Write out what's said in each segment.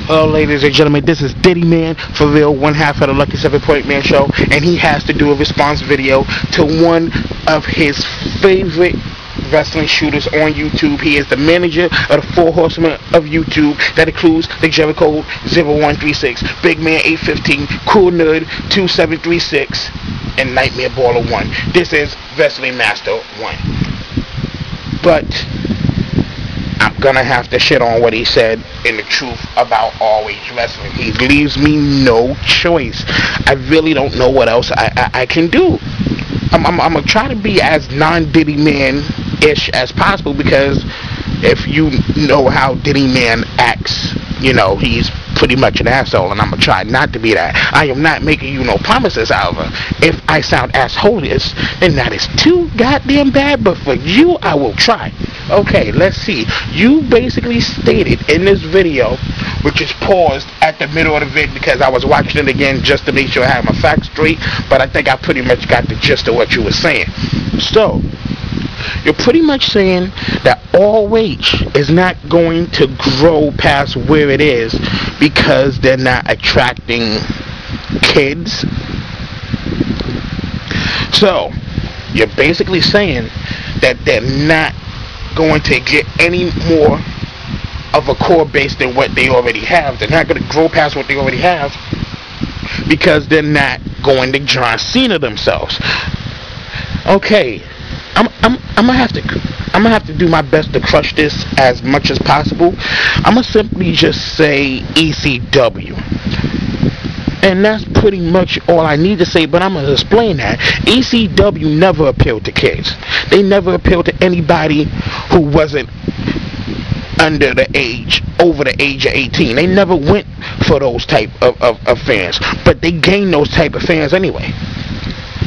Hello, ladies and gentlemen, this is Diddy Man, for real, one half of the Lucky 7 Point Man show, and he has to do a response video to one of his favorite wrestling shooters on YouTube. He is the manager of the Four Horsemen of YouTube. That includes the Jericho 0136, Big Man 815, Cool Nerd 2736, and Nightmare Baller 1. This is Wrestling Master 1. But I'm gonna have to shit on what he said in the truth about ROH wrestling. He leaves me no choice. I really don't know what else I can do. I'm gonna try to be as non-Diddy Man-ish as possible, because if you know how Diddy Man acts, you know, he's pretty much an asshole, and I'm gonna try not to be that. I am not making you no promises, however. If I sound assholious, then that is too goddamn bad, but for you, I will try. Okay, let's see. You basically stated in this video, which is paused at the middle of the vid because I was watching it again just to make sure I have my facts straight, but I think I pretty much got the gist of what you were saying. So, you're pretty much saying that ROH is not going to grow past where it is because they're not attracting kids. So, you're basically saying that they're not going to get any more of a core base than what they already have. They're not going to grow past what they already have because they're not going to John Cena themselves. Okay, I'm gonna have to do my best to crush this as much as possible. I'm gonna simply just say ECW. And that's pretty much all I need to say, but I'm going to explain that. ECW never appealed to kids. They never appealed to anybody who wasn't over the age of 18. They never went for those type of fans. But they gained those type of fans anyway.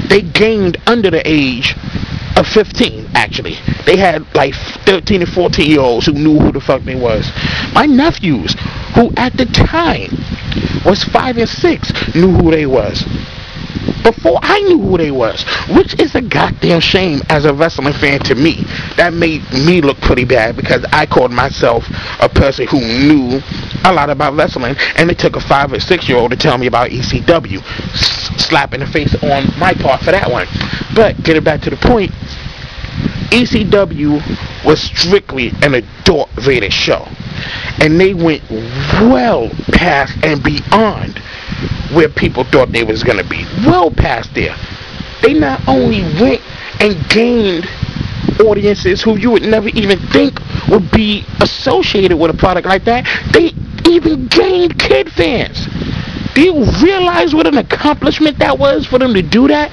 They gained under the age of 15, actually. They had like 13 and 14-year-olds who knew who the fuck they was. My nephews, who at the time was 5 and 6, knew who they was before I knew who they was, which is a goddamn shame as a wrestling fan to me. That made me look pretty bad because I called myself a person who knew a lot about wrestling, and it took a 5 or 6-year-old to tell me about ECW. Slap in the face on my part for that one. But getting back to the point, ECW was strictly an adult-rated show, and they went well past and beyond where people thought they was going to be. Well past there. They not only went and gained audiences who you would never even think would be associated with a product like that, they even gained kid fans. Do you realize what an accomplishment that was for them to do that?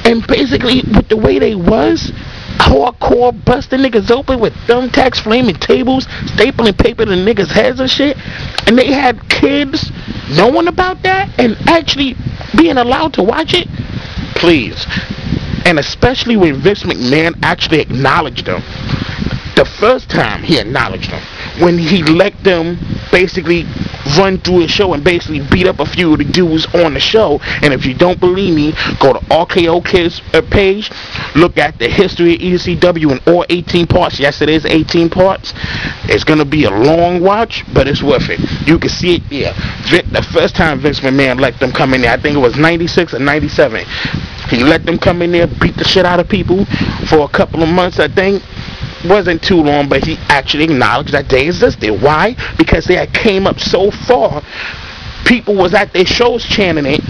And basically, with the way they was, hardcore busting niggas open with thumbtacks, flaming tables, stapling paper to niggas' heads and shit, and they had kids knowing about that and actually being allowed to watch it? Please. And especially when Vince McMahon actually acknowledged them. The first time he acknowledged them, when he let them basically run through his show and basically beat up a few of the dudes on the show. And if you don't believe me, go to RKO Kids page, look at the history of ECW in all 18 parts. Yes, it is 18 parts. It's going to be a long watch, but it's worth it. You can see it there. The first time Vince McMahon let them come in there, I think it was 96 or 97. He let them come in there, beat the shit out of people for a couple of months, I think. Wasn't too long, but he actually acknowledged that they existed. Why? Because they had came up so far, people was at their shows chanting it,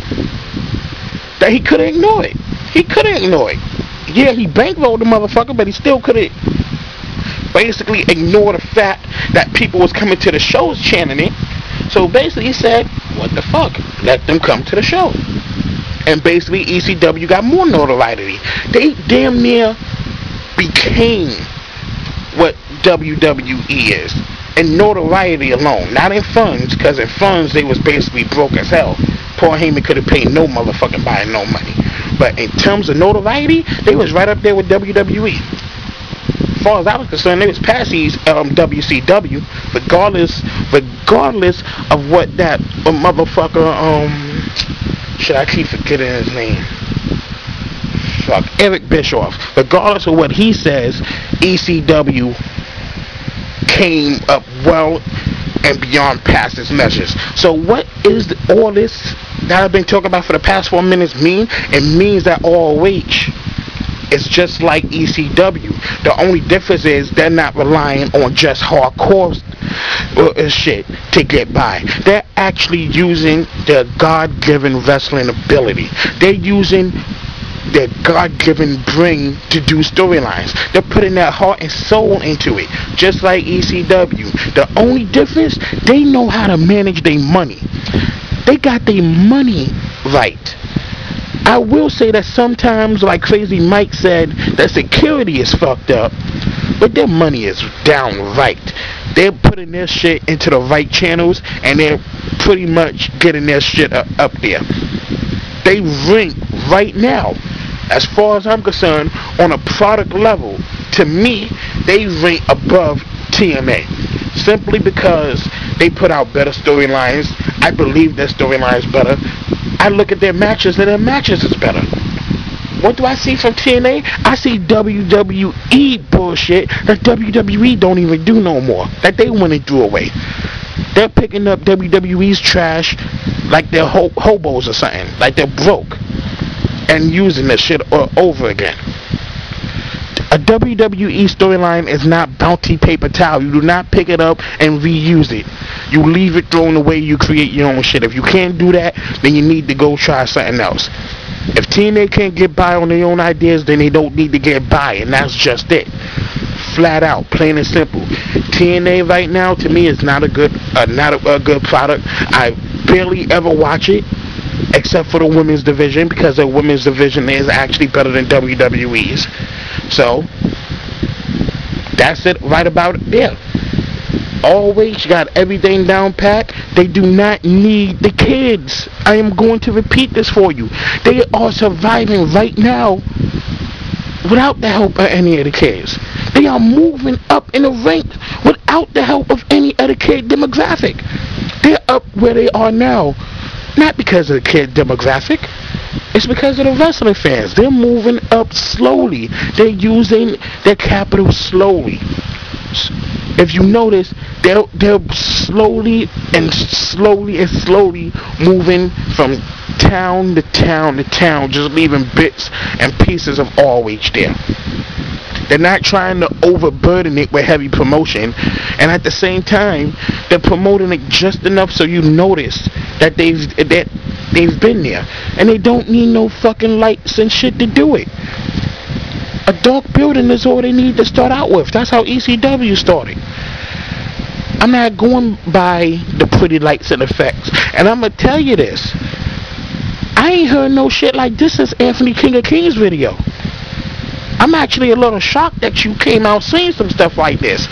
that he couldn't ignore it. He couldn't ignore it. Yeah, he bankrolled the motherfucker, but he still couldn't basically ignore the fact that people was coming to the shows chanting it. So basically he said, what the fuck? Let them come to the show. And basically ECW got more notoriety. They damn near became what WWE is, and notoriety alone, not in funds, because in funds they was basically broke as hell. Paul Heyman could have paid no motherfucking buyer no money, but in terms of notoriety, they was right up there with WWE. As far as I was concerned, they was past these WCW, regardless of what that motherfucker should I keep forgetting his name? Eric Bischoff. Regardless of what he says, ECW came up well and beyond past its measures. So what is all this that I've been talking about for the past 4 minutes mean? It means that ROH is just like ECW. The only difference is they're not relying on just hardcore shit to get by. They're actually using their God-given wrestling ability. They're using their God-given brain to do storylines. They're putting their heart and soul into it, just like ECW. The only difference, they know how to manage their money. They got their money right. I will say that sometimes, like Crazy Mike said, that security is fucked up, but their money is downright. They're putting their shit into the right channels, and they're pretty much getting their shit up there. They rank right now, as far as I'm concerned, on a product level. To me, they rank above TNA, simply because they put out better storylines. I believe their storylines better. I look at their matches, and their matches is better. What do I see from TNA? I see WWE bullshit that WWE don't even do no more, that they want to do away. They're picking up WWE's trash like they're hobos or something, like they're broke, and using this shit over again. A WWE storyline is not bounty paper towel. You do not pick it up and reuse it. You leave it thrown away, you create your own shit. If you can't do that, then you need to go try something else. If TNA can't get by on their own ideas, then they don't need to get by, and that's just it. Flat out, plain and simple. TNA right now, to me, is not a good product. I barely ever watch it, except for the women's division, because the women's division is actually better than WWE's. So that's it right about it there. Always got everything down pat. They do not need the kids. I am going to repeat this for you. They are surviving right now without the help of any of the kids. They are moving up in the ranks without the help of any of the kid demographic. They're up where they are now, not because of the kid demographic. It's because of the wrestling fans. They're moving up slowly. They're using their capital slowly. If you notice, they're slowly moving from town to town to town, just leaving bits and pieces of ROH there. They're not trying to overburden it with heavy promotion, and at the same time, they're promoting it just enough so you notice that they've been there, and they don't need no fucking lights and shit to do it. A dark building is all they need to start out with. That's how ECW started. I'm not going by the pretty lights and effects, and I'm gonna tell you this: I ain't heard no shit like this since Anthony King of Kings video. I'm actually a little shocked that you came out saying some stuff like this,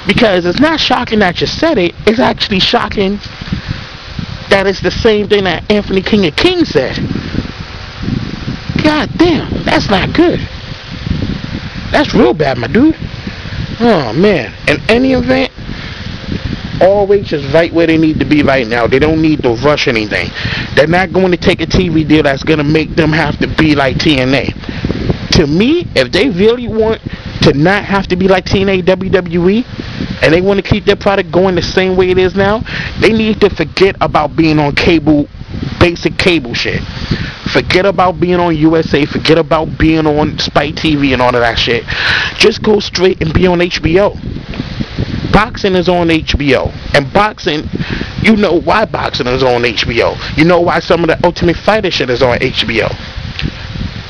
because it's not shocking that you said it. It's actually shocking that it's the same thing that Anthony King of Kings said. God damn, that's not good. That's real bad, my dude. Oh man. In any event, ROH is right where they need to be right now. They don't need to rush anything. They're not going to take a TV deal that's going to make them have to be like TNA. To me, if they really want to not have to be like TNA, WWE, and they want to keep their product going the same way it is now, they need to forget about being on cable, basic cable shit. Forget about being on USA. Forget about being on Spike TV and all of that shit. Just go straight and be on HBO. Boxing is on HBO. And boxing, you know why boxing is on HBO. You know why some of the Ultimate Fighter shit is on HBO.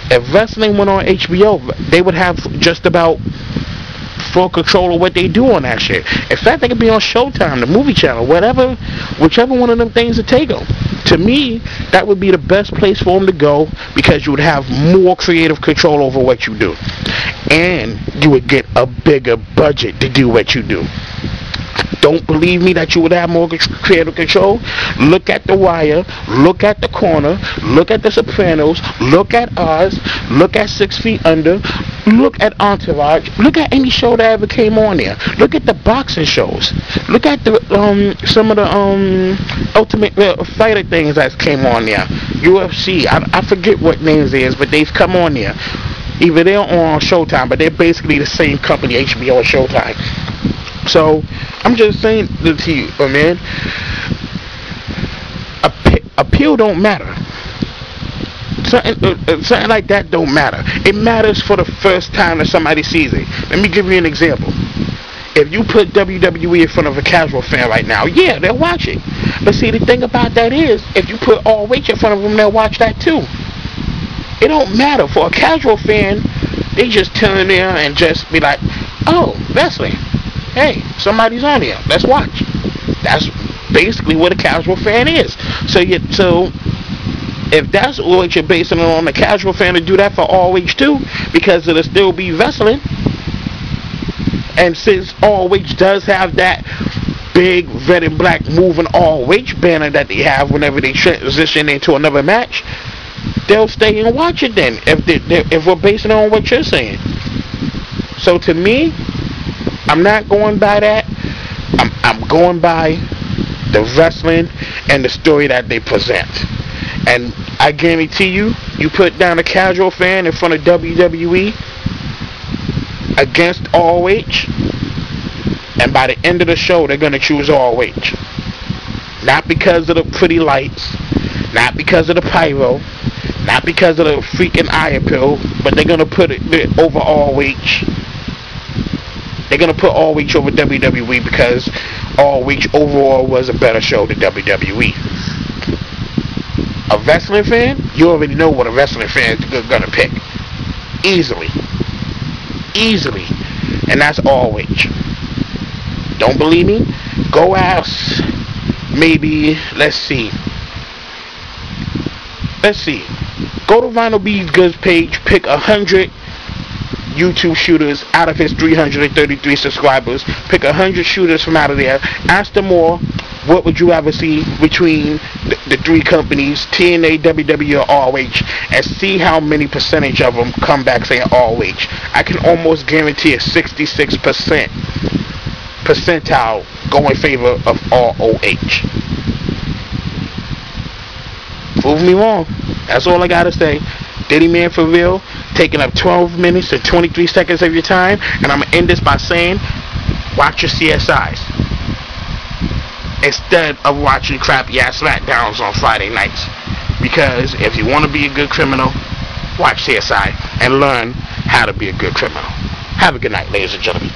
If wrestling went on HBO, they would have just about full control of what they do on that shit. In fact, they could be on Showtime, the movie channel, whatever, whichever one of them things to take them. To me, that would be the best place for them to go, because you would have more creative control over what you do. And you would get a bigger budget to do what you do. Don't believe me that you would have more creative control? Look at The Wire, look at The Corner, look at The Sopranos, look at Oz, look at 6 Feet Under, look at Entourage, look at any show that ever came on there. Look at the boxing shows. Look at the some of the Ultimate Fighter things that came on there. UFC, I forget what names it is, but they've come on there. Either they're on Showtime, but they're basically the same company, HBO and Showtime. So I'm just saying to you, man. Appeal don't matter. Something like that don't matter. It matters for the first time that somebody sees it. Let me give you an example. If you put WWE in front of a casual fan right now, yeah, they'll watch it. But see, the thing about that is, if you put ROH in front of them, they'll watch that too. It don't matter. For a casual fan, they just turn there and just be like, oh, wrestling. Hey, somebody's on here. Let's watch. That's basically what a casual fan is. So if that's what you're basing it on, the casual fan to do that for ROH too, because it'll still be wrestling. And since ROH does have that big red and black moving ROH banner that they have whenever they transition into another match, they'll stay and watch it then, if we're basing it on what you're saying. So to me, I'm not going by that. I'm going by the wrestling and the story that they present. And I guarantee you, you put down a casual fan in front of WWE against ROH, and by the end of the show, they're going to choose ROH. Not because of the pretty lights, not because of the pyro, not because of the freaking eye appeal, but they're going to put it over ROH. They're going to put ROH over WWE because ROH overall was a better show than WWE. A wrestling fan, you already know what a wrestling fan is going to pick. Easily. And that's ROH. Don't believe me? Go ask, maybe, let's see. Go to Vinyl B's Goods page, pick 100 YouTube shooters out of his 333 subscribers. Pick 100 shooters from out of there. Ask them all, what would you ever see between the three companies, TNA, WWE, or ROH, and see how many percentage of them come back saying ROH. I can almost guarantee a 66% percentile go in favor of ROH. Prove me wrong. That's all I gotta say. Diddy Man for real, taking up 12 minutes and 23 seconds of your time, and I'm gonna end this by saying, watch your CSIs instead of watching crappy ass SmackDowns on Friday nights. Because if you want to be a good criminal, watch CSI and learn how to be a good criminal. Have a good night, ladies and gentlemen.